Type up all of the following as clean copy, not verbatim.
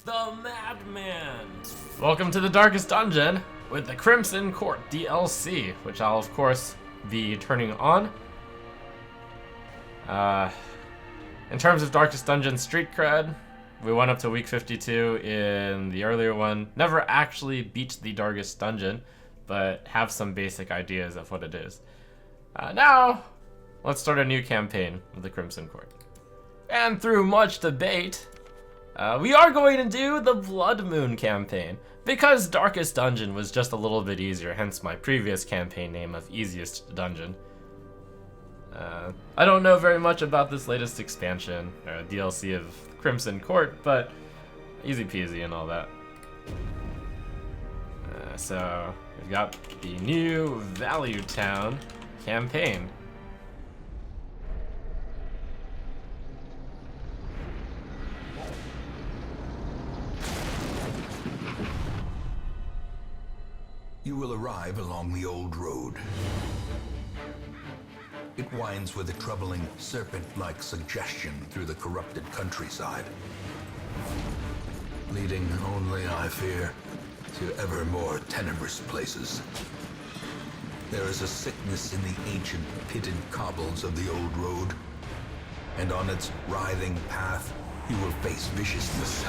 the Madman! Welcome to the Darkest Dungeon with the Crimson Court DLC, which I'll of course be turning on. In terms of Darkest Dungeon street cred, we went up to week 52 in the earlier one. Never actually beat the Darkest Dungeon, but have some basic ideas of what it is. Now, let's start a new campaign with the Crimson Court. And through much debate, we are going to do the Blood Moon campaign, because Darkest Dungeon was just a little bit easier, hence my previous campaign name of Easiest Dungeon. I don't know very much about this latest expansion, or DLC of Crimson Court, but easy peasy and all that. So, we've got the new Value Town campaign. You will arrive along the old road. It winds with a troubling serpent-like suggestion through the corrupted countryside, leading only, I fear, to ever more tenebrous places. There is a sickness in the ancient pitted cobbles of the old road, and on its writhing path you will face viciousness,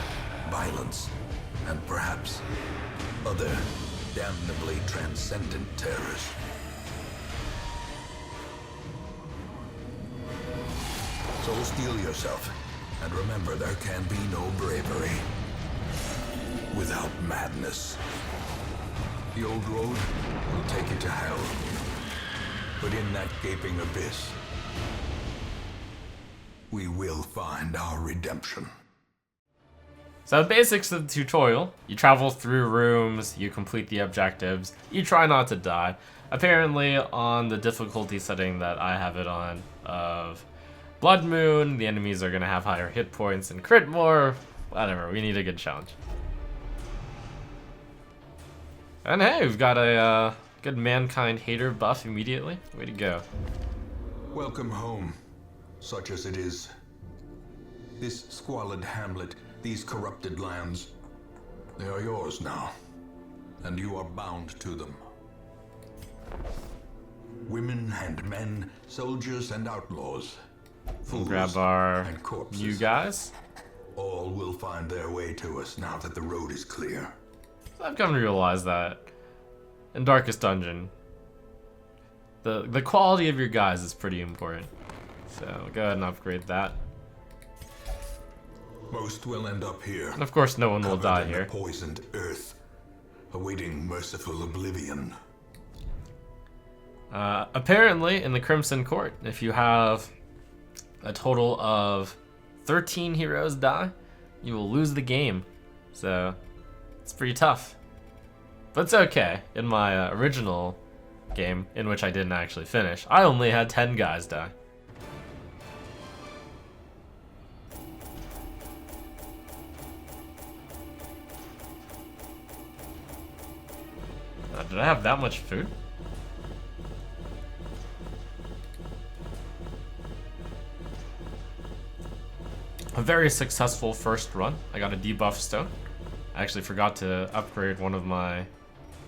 violence, and perhaps other damnably transcendent terrors. So steel yourself, and remember there can be no bravery without madness. The old road will take you to hell, but in that gaping abyss, we will find our redemption. So basics of the tutorial: you travel through rooms, you complete the objectives, you try not to die. Apparently on the difficulty setting that I have it on of Blood Moon, the enemies are gonna have higher hit points and crit more. Whatever, we need a good challenge. And hey, we've got a good Mankind Hater buff immediately. Way to go. Welcome home, such as it is. This squalid hamlet, these corrupted lands, they are yours now, and you are bound to them. Women and men, soldiers and outlaws, We'll fools grab our and corpses. new guys. All will find their way to us now that the road is clear. I've come to realize that in Darkest Dungeon, the quality of your guys is pretty important. So go ahead and upgrade that. Most will end up here. And of course, no one will covered die in the here. poisoned earth, awaiting merciful oblivion. Apparently, in the Crimson Court, if you have a total of 13 heroes die, you will lose the game. So it's pretty tough. But it's okay. In my original game, in which I didn't actually finish, I only had 10 guys die. Did I have that much food? A very successful first run. I got a debuff stone. I actually forgot to upgrade one of my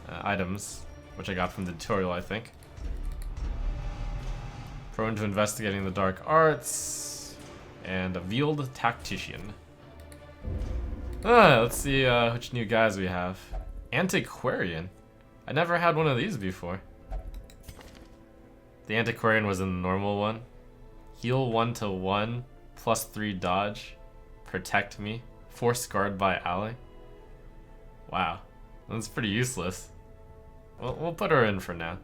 items, which I got from the tutorial, I think. Prone to investigating the dark arts, and a veiled tactician. Let's see which new guys we have. Antiquarian. I never had one of these before. The Antiquarian was in the normal one. Heal 1/1, +3 dodge, protect me, force guard by ally. Wow, that's pretty useless. Well, we'll put her in for now.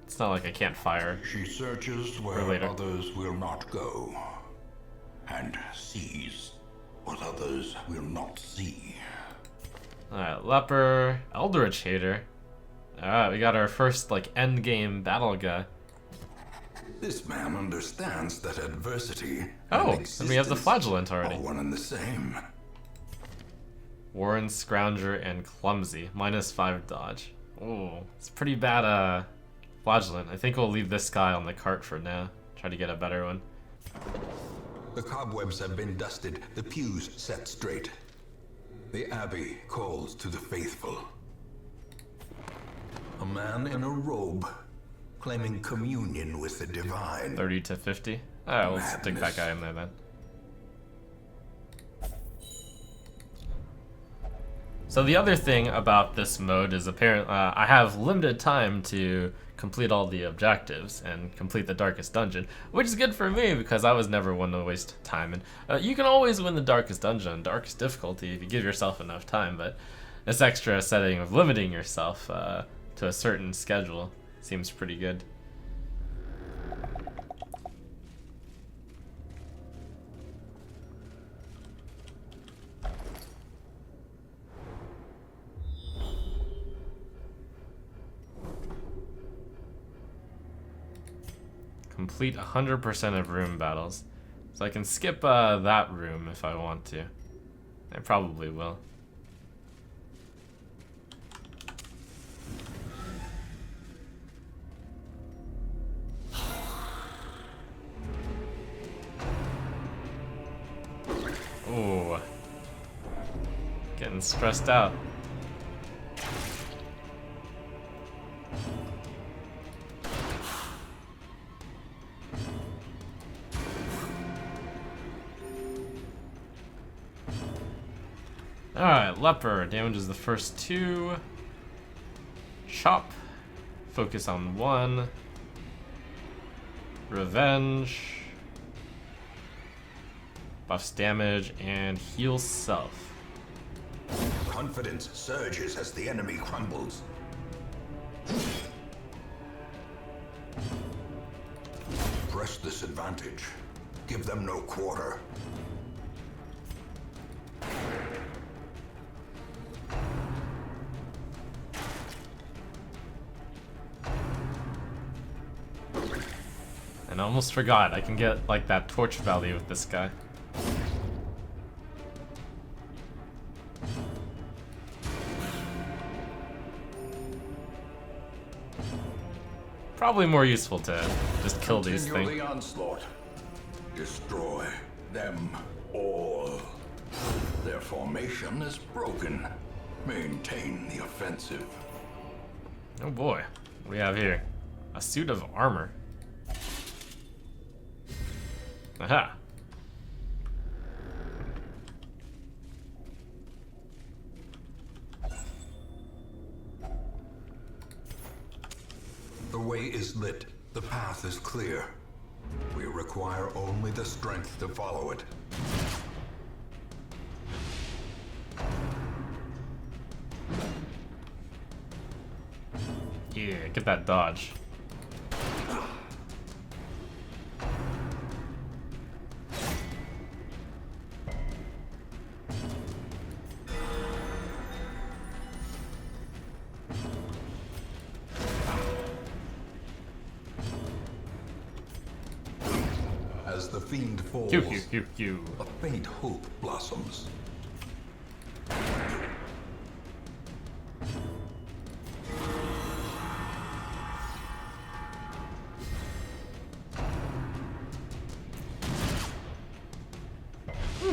It's not like I can't fire. She searches where others will not go, and sees what others will not see. Alright, Leper, Eldritch Hater. Alright, we got our first end game battle guy. This man understands that adversity Oh, and and we have the existence Flagellant already. are one and the same. Warren, Scrounger, and Clumsy. -5 dodge. Oh, it's pretty bad Flagellant. I think we'll leave this guy on the cart for now. Try to get a better one. The cobwebs have been dusted, the pews set straight. The Abbey calls to the faithful. A man in a robe, claiming communion with the divine. 30 to 50. Alright, we'll stick that guy in there then. So the other thing about this mode is apparently I have limited time to complete all the objectives and complete the darkest dungeon, which is good for me because I was never one to waste time. And you can always win the darkest dungeon, darkest difficulty if you give yourself enough time, but this extra setting of limiting yourself to a certain schedule seems pretty good. Complete 100% of room battles. So I can skip that room if I want to. I probably will. Ooh. Getting stressed out. Alright, Leper damages the first 2. Chop. Focus on 1. Revenge. Buffs damage and heals self. Confidence surges as the enemy crumbles. Press this advantage. Give them no quarter. And I almost forgot, I can get like that torch value with this guy. Probably more useful to just kill these things. The onslaught. Destroy them all. Their formation is broken. Maintain the offensive. Oh boy, what do we have here? A suit of armor. Aha. The way is lit. The path is clear. We require only the strength to follow it. Yeah, get that dodge. As the fiend falls, a faint hope blossoms.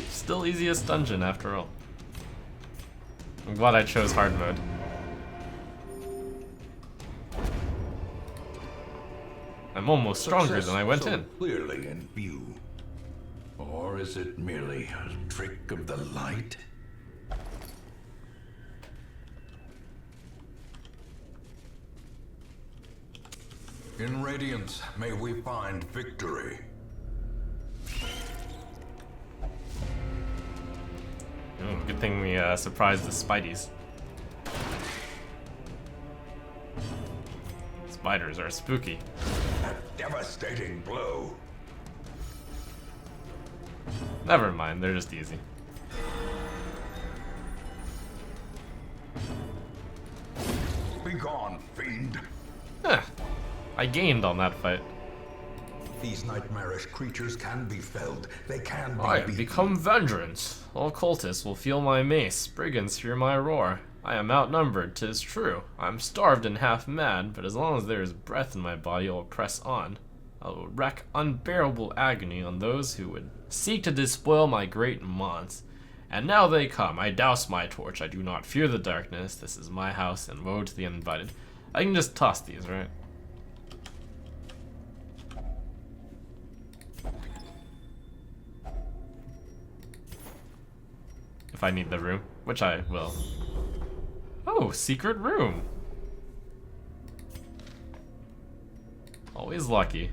Still easiest dungeon after all. I'm glad I chose hard mode. I'm almost stronger than I went in. Clearly in view. Or is it merely a trick of the light? In Radiance, may we find victory. Good thing we surprised the Spideys. Spiders are spooky. A devastating blow. Never mind, they're just easy. Be gone, fiend. Huh. I gained on that fight. These nightmarish creatures can be felled. They can be I have beaten. become vengeance. All cultists will feel my mace, brigands hear my roar. I am outnumbered, 'tis true. I'm starved and half mad, but as long as there is breath in my body, I will press on. I will wreak unbearable agony on those who would seek to despoil my great Mons. And now they come. I douse my torch. I do not fear the darkness. This is my house, and woe to the uninvited. I can just toss these, right? If I need the room, which I will. Oh, secret room. Always lucky.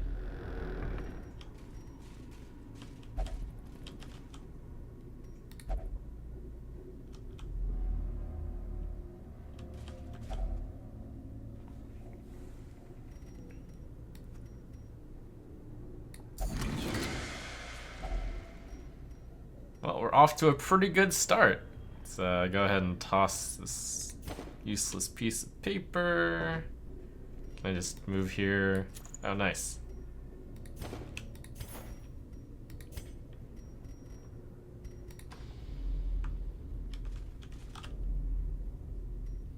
Well, we're off to a pretty good start. Let's go ahead and toss this useless piece of paper. Can I just move here? Oh, nice.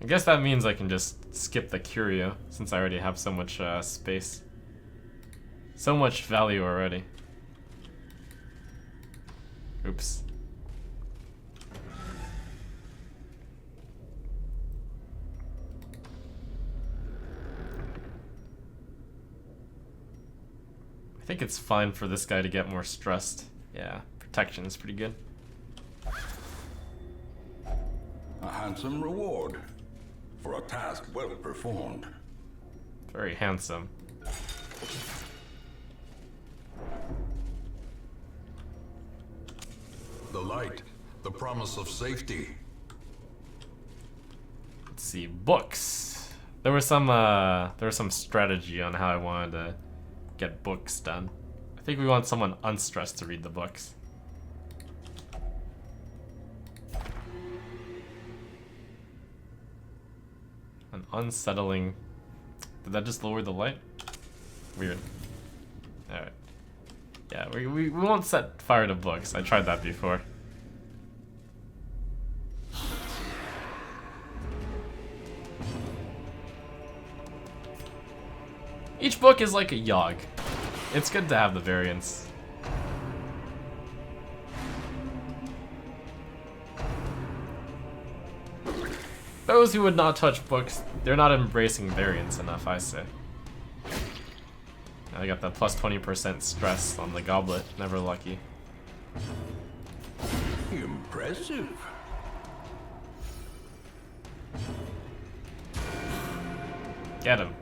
I guess that means I can just skip the curio, since I already have so much space. So much value already. Oops. I think it's fine for this guy to get more stressed. Yeah, protection is pretty good. A handsome reward for a task well performed. Very handsome. The light, the promise of safety. Let's see, books. There was some strategy on how I wanted to get books done. I think we want someone unstressed to read the books. An unsettling. Did that just lower the light? Weird. Alright. Yeah, we won't set fire to books. I tried that before. Each book is like a yog. It's good to have the variance. Those who would not touch books, they're not embracing variance enough, I say. I got the plus 20% stress on the goblet, never lucky. Impressive. Get him.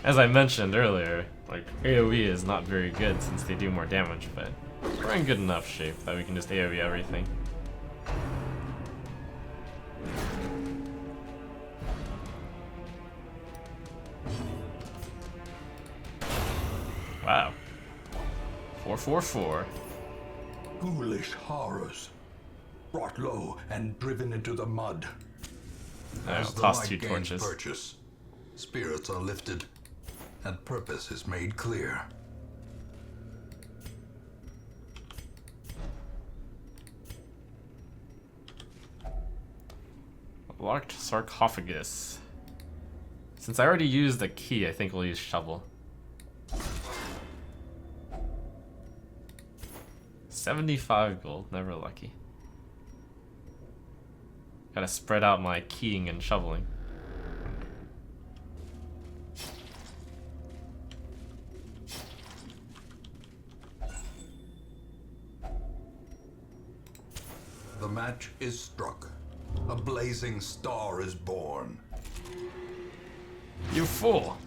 As I mentioned earlier, like, AoE is not very good since they do more damage, but we're in good enough shape that we can just AoE everything. Wow. 444. Ghoulish horrors. Brought low and driven into the mud. I'll As the toss light 2 gains torches. purchase, spirits are lifted, and purpose is made clear. Locked sarcophagus. Since I already used the key, I think we'll use shovel. 75 gold, never lucky. Gotta spread out my keying and shoveling. The match is struck. A blazing star is born. You fool!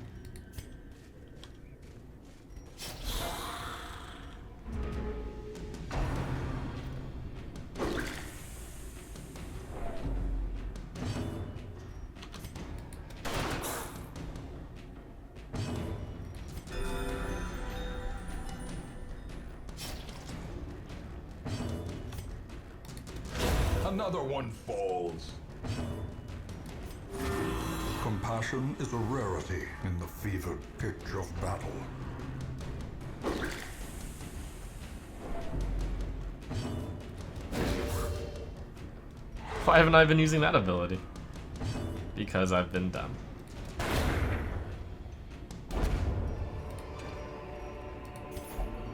Another one falls. Compassion is a rarity in the fevered pitch of battle. Why haven't I been using that ability? Because I've been dumb.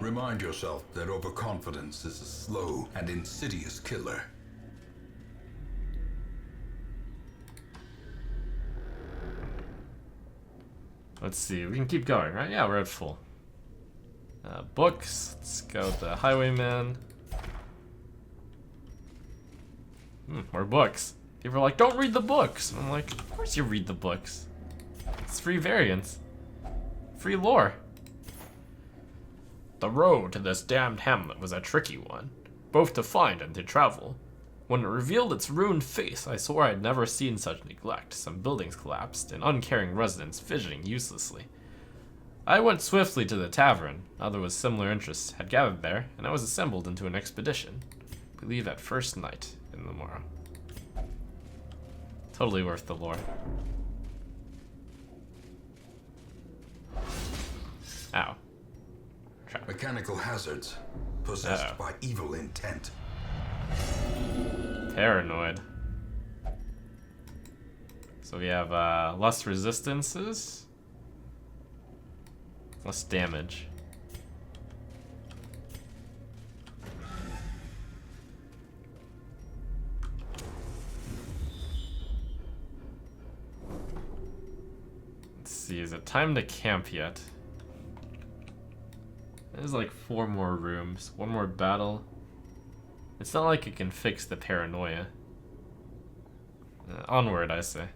Remind yourself that overconfidence is a slow and insidious killer. Let's see, we can keep going, right? Yeah, we're at full. Books, let's go with the Highwayman. More books. People are like, don't read the books. And I'm like, of course you read the books. It's free variants. Free lore. The road to this damned hamlet was a tricky one, both to find and to travel. When it revealed its ruined face, I swore I'd never seen such neglect. Some buildings collapsed, and uncaring residents fidgeting uselessly. I went swiftly to the tavern. Others with similar interests had gathered there, and I was assembled into an expedition. We leave at first night in the morrow. Totally worth the lore. Ow. Trap. Mechanical hazards, possessed by evil intent. Paranoid. So we have less resistances, less damage. Let's see, is it time to camp yet? There's like 4 more rooms, 1 more battle. It's not like it can fix the paranoia. Onward, I say.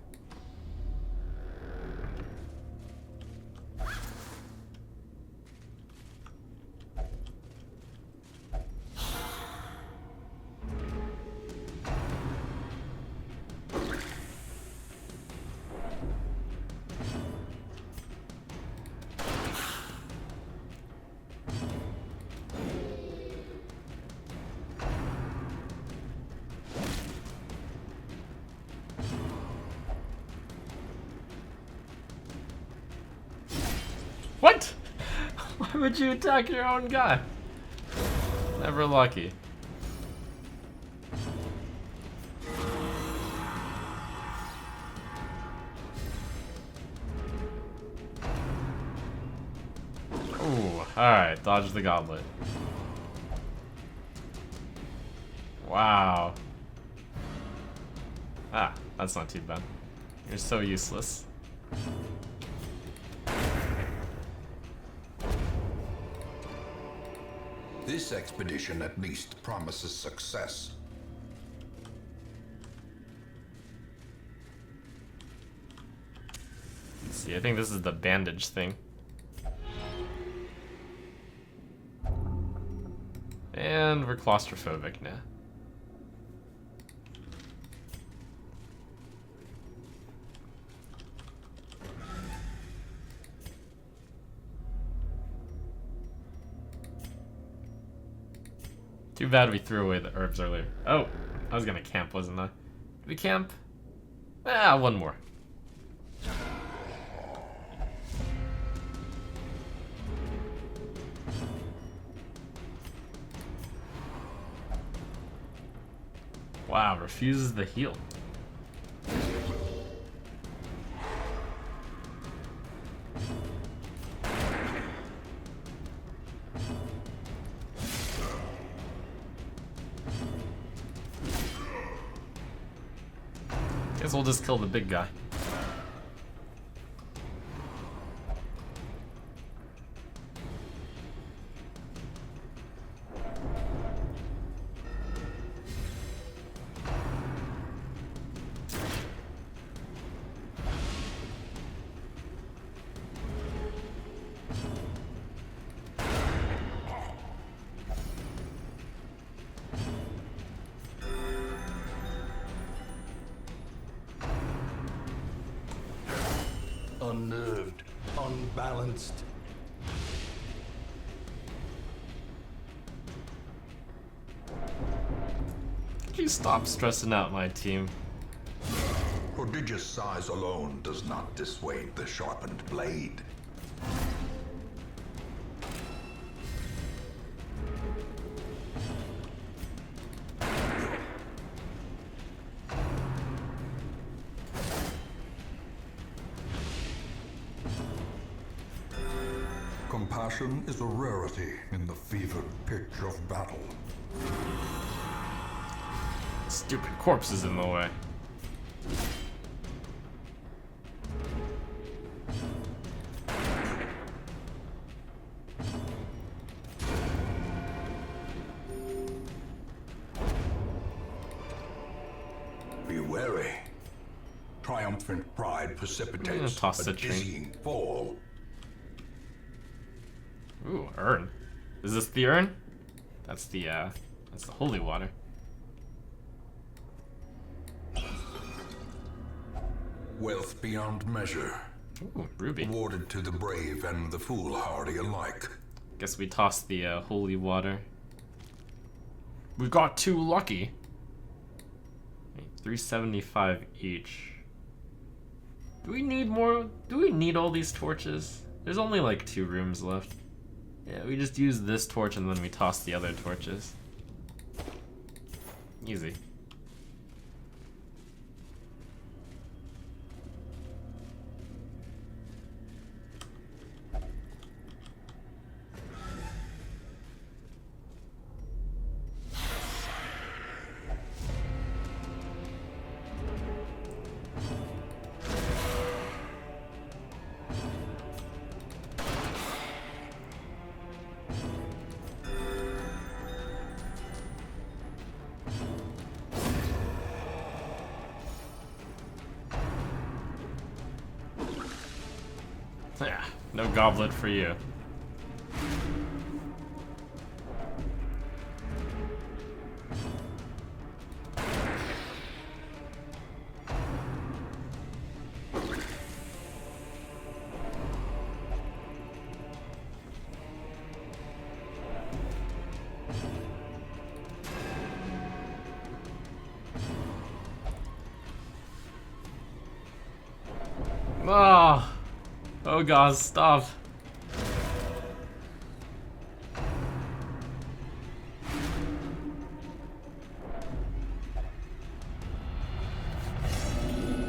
What? Why would you attack your own guy? Never lucky. Ooh, alright, dodge the goblet. Wow. Ah, that's not too bad. You're so useless. This expedition at least promises success. Let's see, I think this is the bandage thing. And we're claustrophobic now. Too bad we threw away the herbs earlier. Oh, I was gonna camp, wasn't I? Did we camp? Ah, 1 more. Wow, refuses the heal. Guess we'll just kill the big guy. Unnerved, unbalanced. Could you stop stressing out my team? Prodigious size alone does not dissuade the sharpened blade. Compassion is a rarity in the fevered pitch of battle. Stupid corpses in the way. Be wary. Triumphant pride precipitates toss a the tree. dizzying fall. Ooh, urn. Is this the urn? That's the holy water. Wealth beyond measure, Ooh, ruby. awarded to the brave and the foolhardy alike. Guess we tossed the holy water. We got too lucky. 375 each. Do we need more? Do we need all these torches? There's only like 2 rooms left. Yeah, we just use this torch and then we toss the other torches. Easy. Yeah, no goblet for you. Oh, oh god, stop.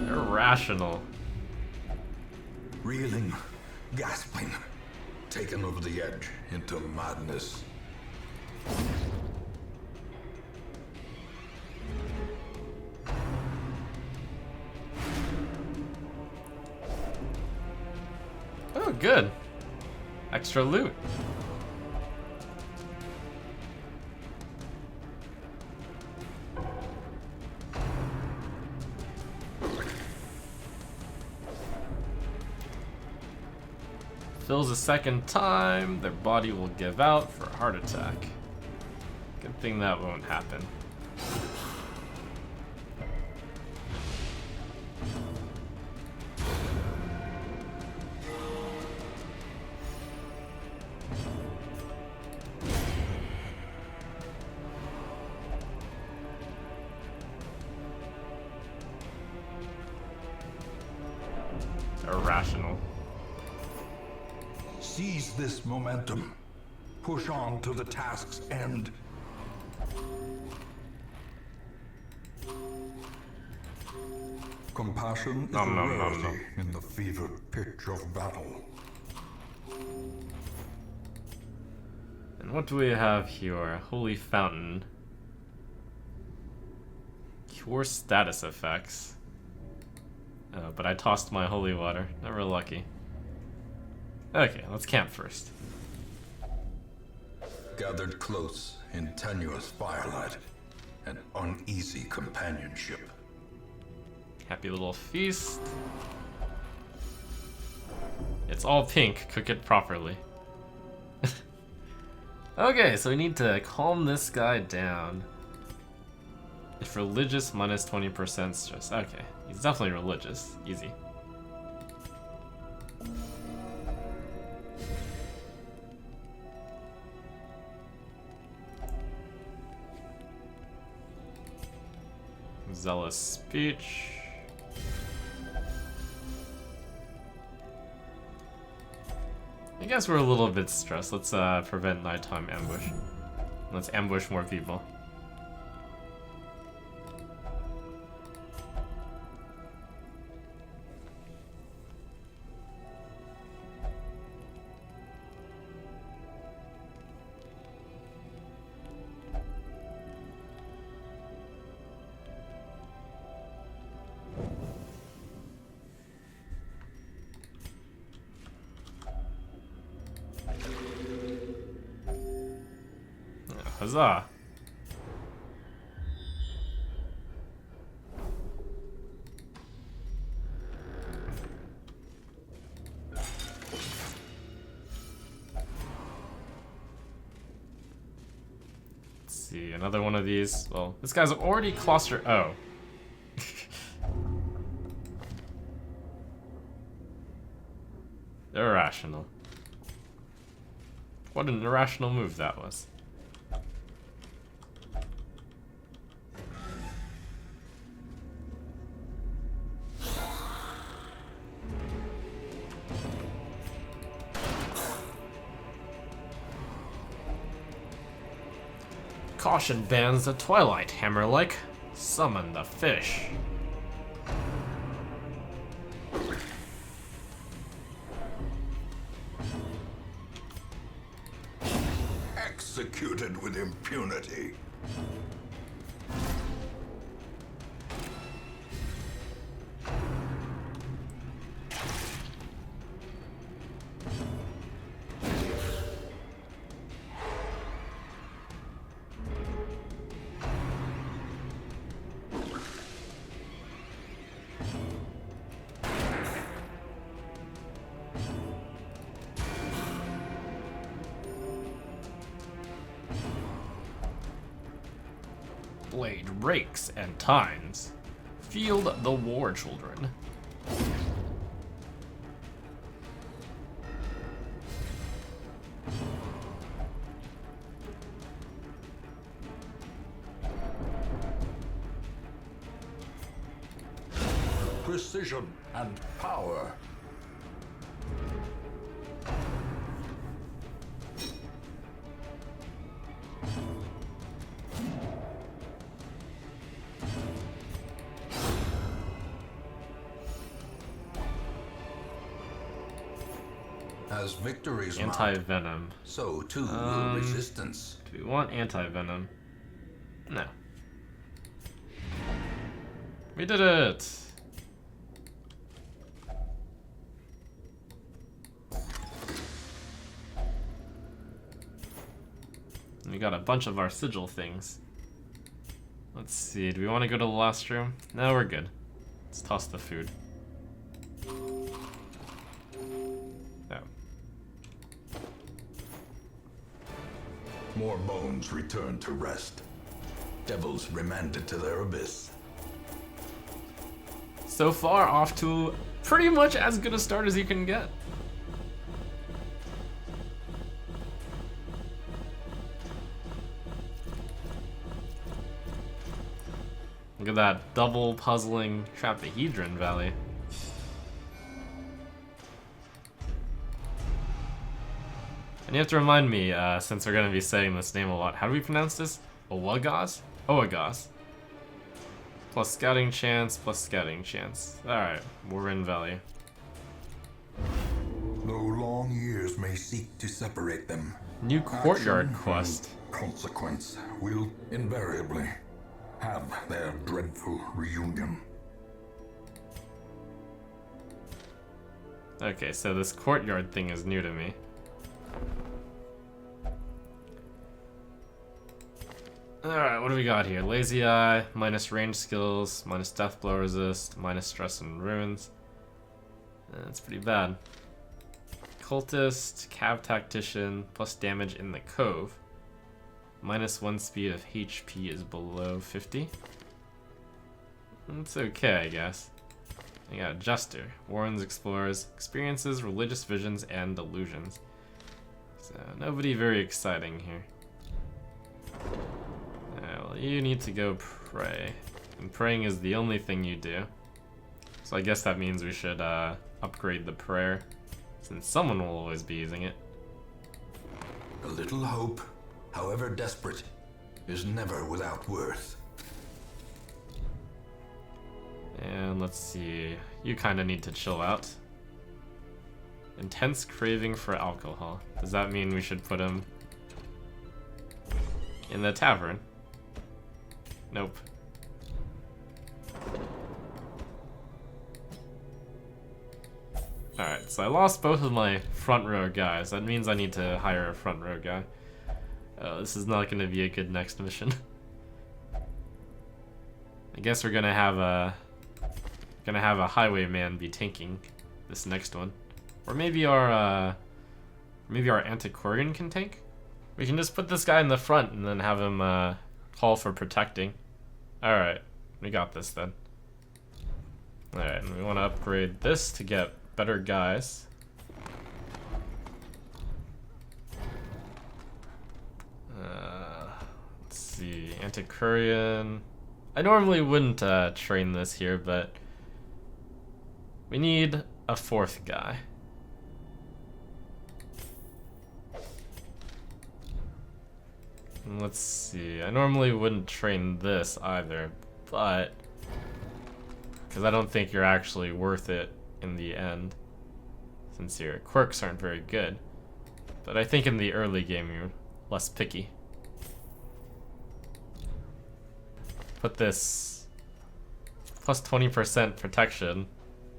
Irrational. Reeling, gasping, taken over the edge into madness. Oh, good. Extra loot. Fills a second time, their body will give out for a heart attack. Good thing that won't happen. Irrational. Seize this momentum. Push on to the task's end. Compassion is Nom, a nom, nom, rarity nom. in the fevered pitch of battle. And what do we have here? Holy Fountain. Cure status effects. But I tossed my holy water. Never lucky. Okay, let's camp first. Gathered close in tenuous firelight and uneasy companionship. Happy little feast. It's all pink. Cook it properly. Okay, so we need to calm this guy down. If religious, minus 20% stress. Okay, he's definitely religious. Easy. Zealous speech. I guess we're a little bit stressed. Let's prevent nighttime ambush. Let's ambush more people. Huzzah. Let's see, another one of these. Well, this guy's already oh. Irrational. What an irrational move that was. Caution bans the Twilight Hammer-like. Summon the fish. Executed with impunity. Blade rakes and tines. Field the War Children. Precision and power. As victories mount, Anti-venom. so too will resistance. Do we want anti-venom? No. We did it! We got a bunch of our sigil things. Let's see, do we want to go to the last room? No, we're good. Let's toss the food. Oh. More bones return to rest. Devils remanded to their abyss. So far, off to pretty much as good a start as you can get. Look at that double puzzling Trapahedron Valley. And you have to remind me, since we're going to be saying this name a lot, how do we pronounce this? Owagos? Owagos. Plus scouting chance, plus scouting chance. Alright, we're in Valley. Though long years may seek to separate them, New courtyard action quest. and consequence will invariably have their dreadful reunion. Okay, so this courtyard thing is new to me. Alright, what do we got here? Lazy Eye, minus range skills, minus death blow resist, minus stress and ruins. That's pretty bad. Cultist, Cav Tactician, plus damage in the Cove. Minus 1 speed if HP is below 50. It's okay, I guess. I got Jester, warns explorers, experiences religious visions and delusions. So nobody very exciting here. Well, you need to go pray. And praying is the only thing you do. So I guess that means we should upgrade the prayer, since someone will always be using it. A little hope, however desperate, is never without worth. And let's see, you kind of need to chill out. Intense craving for alcohol. Does that mean we should put him in the tavern? Nope. Alright, so I lost both of my front row guys. That means I need to hire a front row guy. Oh, this is not gonna be a good next mission. I guess we're gonna have a highwayman be tanking this next one, or maybe our antiquarian can tank. We can just put this guy in the front and then have him call for protecting. All right, we got this then. All right, and we want to upgrade this to get better guys. Let's see, antiquarian. I normally wouldn't train this here, but we need a fourth guy. And let's see, I normally wouldn't train this either, but because I don't think you're actually worth it in the end, since your quirks aren't very good. But I think in the early game you're less picky. Put this plus 20% protection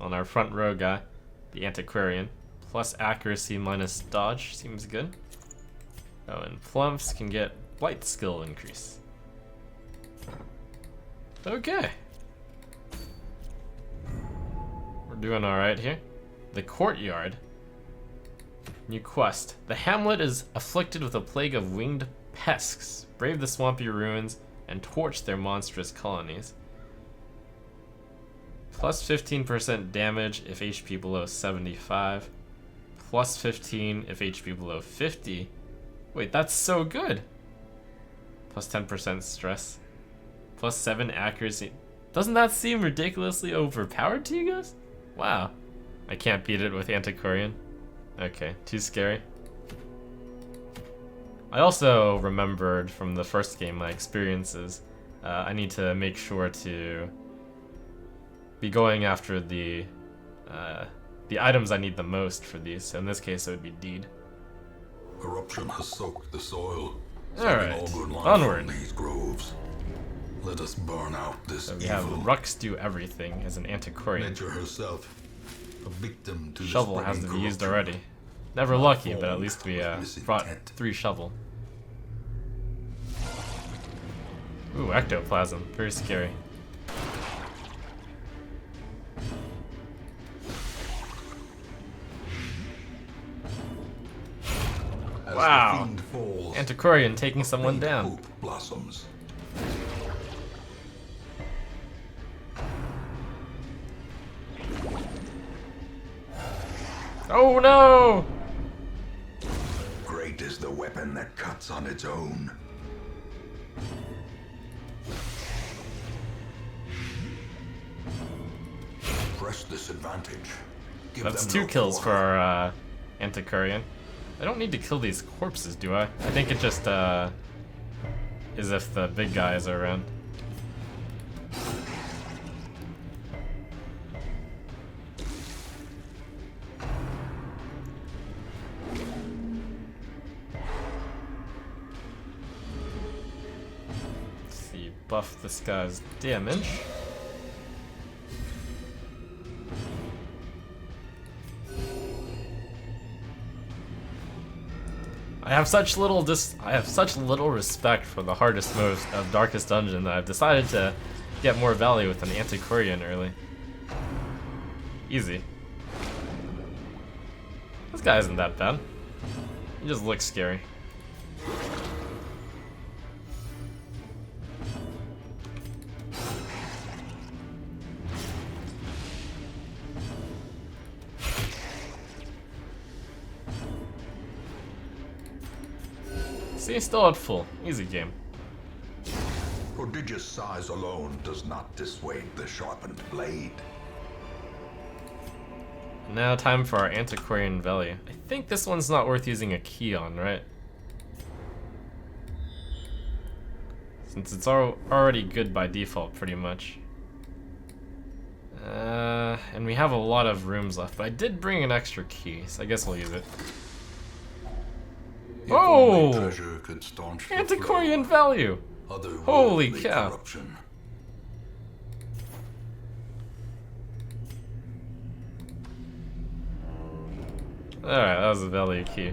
on our front row guy, the antiquarian. Plus accuracy minus dodge seems good. Oh, and plumps can get blight skill increase. Okay. We're doing alright here. The courtyard. New quest. The hamlet is afflicted with a plague of winged pests. Brave the swampy ruins and torch their monstrous colonies. Plus 15% damage if HP below 75. Plus 15 if HP below 50. Wait, that's so good. Plus 10% stress. Plus 7 accuracy. Doesn't that seem ridiculously overpowered to you guys? Wow. I can't beat it with Antiquarian. Okay, too scary. I also remembered from the first game my experiences. I need to make sure to be going after the items I need the most for these. So in this case, it would be deed. Corruption has soaked the soil. Alright, all good life onward. from these groves. Let us burn out this So we evil. have Rux do everything as an Antiquarian. Nature herself, a victim to Shovel the has to spreading be used corruption. already. Never lucky, but at least we With brought misintent. 3 shovel. Ooh, ectoplasm, very scary. As Wow. the fiend falls, Antiquarian taking someone faint down. hope blossoms. Oh no! Great is the weapon that cuts on its own. Press this advantage. Give That's them 2 no kills for quarter. our Antiquarian. I don't need to kill these corpses, do I? I think it just is if the big guys are around. Let's see, buff this guy's damage. I have such little respect for the hardest moves of Darkest Dungeon that I've decided to get more value with an Antiquarian early. Easy. This guy isn't that bad. He just looks scary. See, still at full. Easy game. Prodigious size alone does not dissuade the sharpened blade. Now time for our Antiquarian value. I think this one's not worth using a key on, right? Since it's already good by default, pretty much. And we have a lot of rooms left, but I did bring an extra key, so I guess we'll use it. If Oh! only treasure could staunch the Antiquarian flow value! of Holy otherworldly cow. corruption. Alright, that was a value key.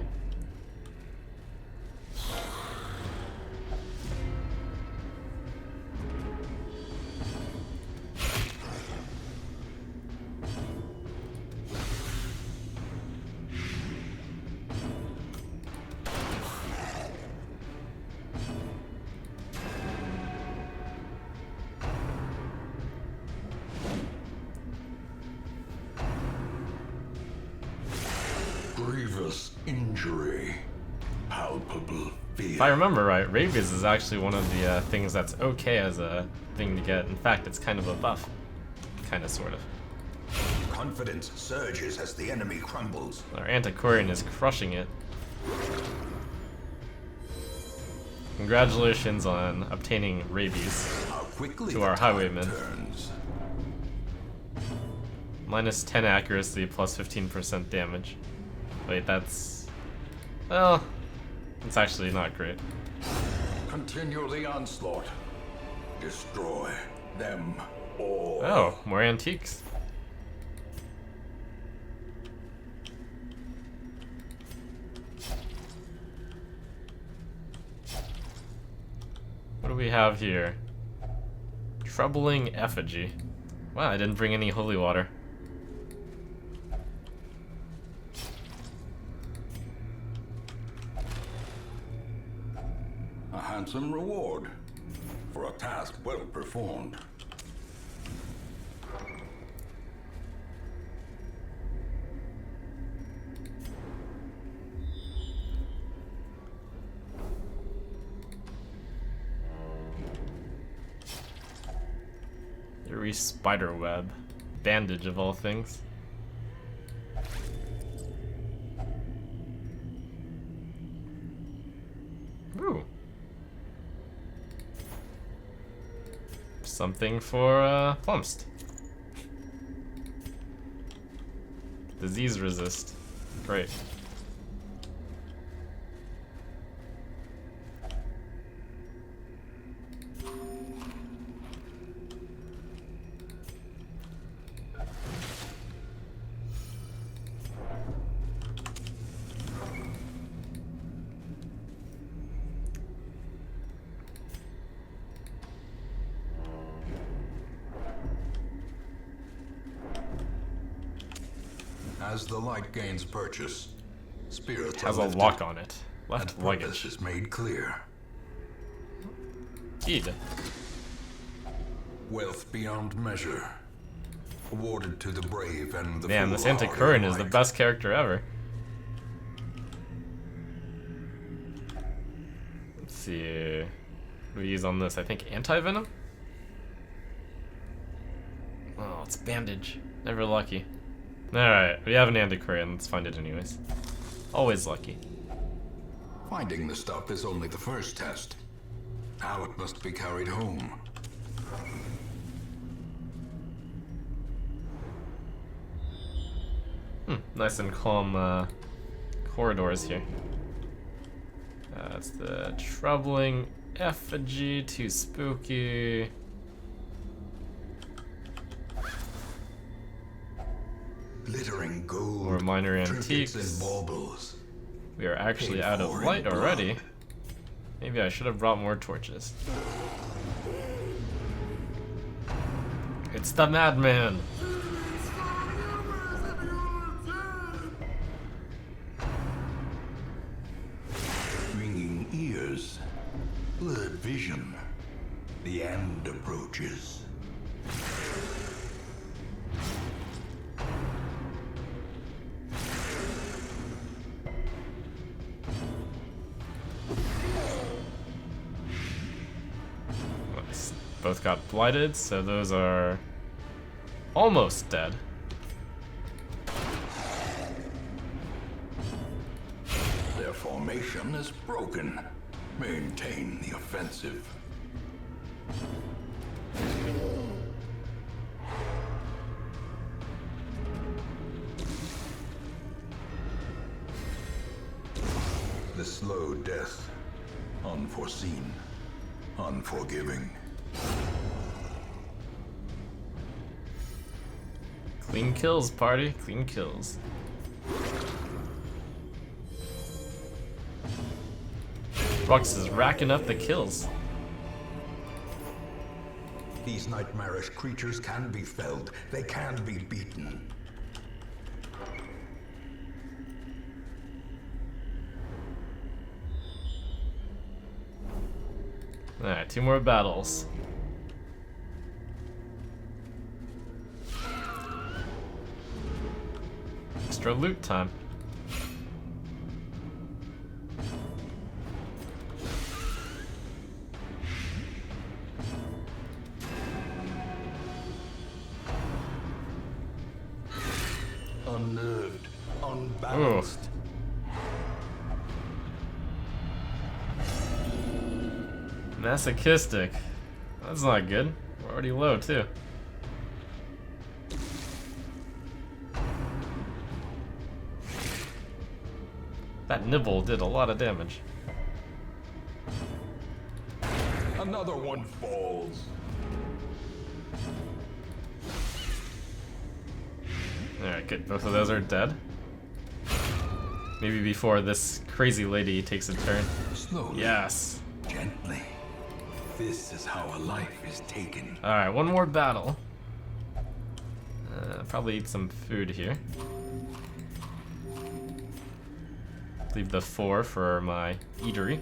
palpable fear. If I remember right, rabies is actually one of the things that's okay as a thing to get. In fact, it's kind of a buff. Kind of, sort of. Confidence surges as the enemy crumbles. Our Antiquarian is crushing it. Congratulations on obtaining rabies How quickly to our the tide highwaymen. turns. Minus 10 accuracy, plus 15% damage. Wait, that's... well, it's actually not great. Continue the onslaught. Destroy them all. Oh, more antiques. What do we have here? Troubling effigy. Wow, I didn't bring any holy water. A handsome reward for a task well performed. Eerie spider web. Bandage of all things. Ooh. Something for Plumst. Disease resist. Great. As the light gains purchase, spirits Has are a lifted, lock on it. and Left purpose luggage. is made clear. Eid. Wealth beyond measure, awarded to the brave and the Man, this foolhardy Antiquarian is the alike. best character ever. Let's see. What do we use on this? I think anti-venom? Oh, it's bandage. Never lucky. Alright, we have an Antiquarian. Let's find it anyways. Always lucky. Finding the stuff is only the first test. Now it must be carried home. Nice and calm corridors here. That's the troubling effigy, too spooky. Glittering gold, More minor trinkets antiques. and baubles. We are actually Paid out of for in light blood. already. Maybe I should have brought more torches. It's the madman! Ringing ears, blurred vision. The end approaches. Both got blighted, so those are almost dead. Their formation is broken. Maintain the offensive. The slow death. Unforeseen. Unforgiving. Clean kills, party. Clean kills. Rux is racking up the kills. These nightmarish creatures can be felled. They can be beaten. Alright, 2 more battles. Extra loot time. balanced. Masochistic. That's not good. We're already low, too. That nibble did a lot of damage. Another one falls. Alright, good. Both of those are dead. Maybe before this crazy lady takes a turn. Slowly. Yes. Gently. This is how a life is taken. Alright, one more battle. Probably eat some food here. Leave the 4 for my eatery.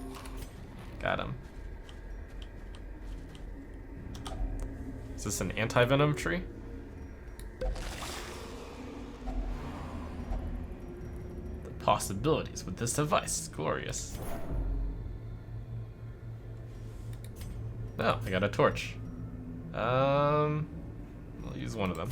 Got him. Is this an anti-venom tree? The possibilities with this device is glorious. Oh, I got a torch. I'll use one of them.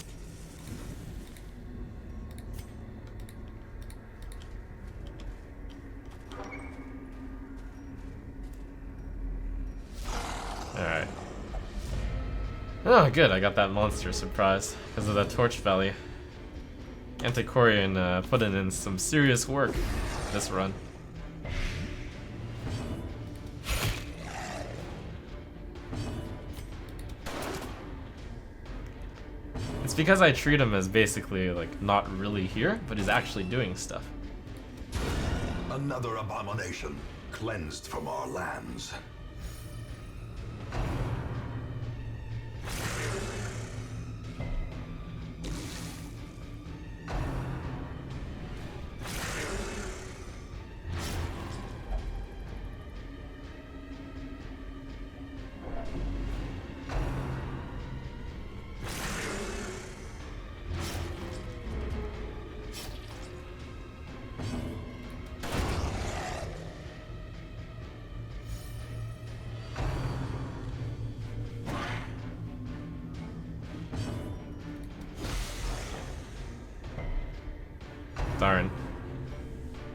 Alright. Oh, good, I got that monster surprise because of that torch value. Antiquarian putting in some serious work this run. It's because I treat him as basically like not really here, but he's actually doing stuff. Another abomination cleansed from our lands. Darn.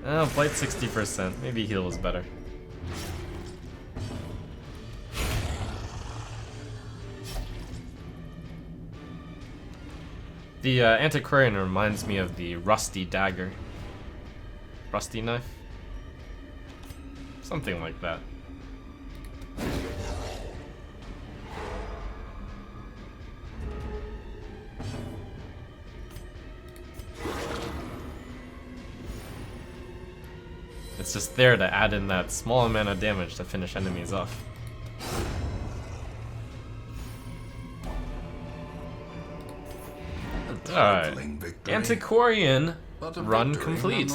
Oh, blight 60%. Maybe heal was better. The antiquarian reminds me of the rusty dagger. Rusty knife? Something like that. It's just there to add in that small amount of damage to finish enemies off. Alright. Antiquarian run complete.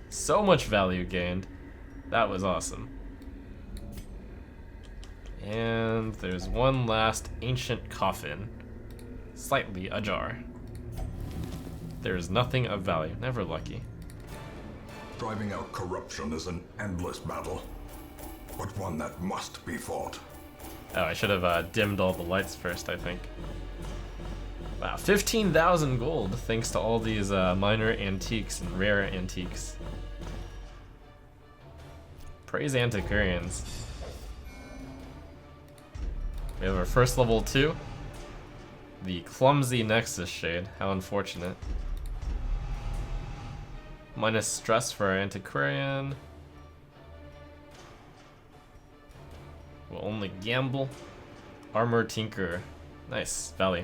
So much value gained. That was awesome. And there's one last ancient coffin. Slightly ajar. There's nothing of value. Never lucky. Driving out corruption is an endless battle, but one that must be fought. Oh, I should have dimmed all the lights first, I think. Wow, 15,000 gold thanks to all these minor antiques and rare antiques. Praise antiquarians. We have our first level 2. The clumsy Nexus Shade. How unfortunate. Minus stress for our antiquarian. We'll only gamble. Armor Tinker. Nice value.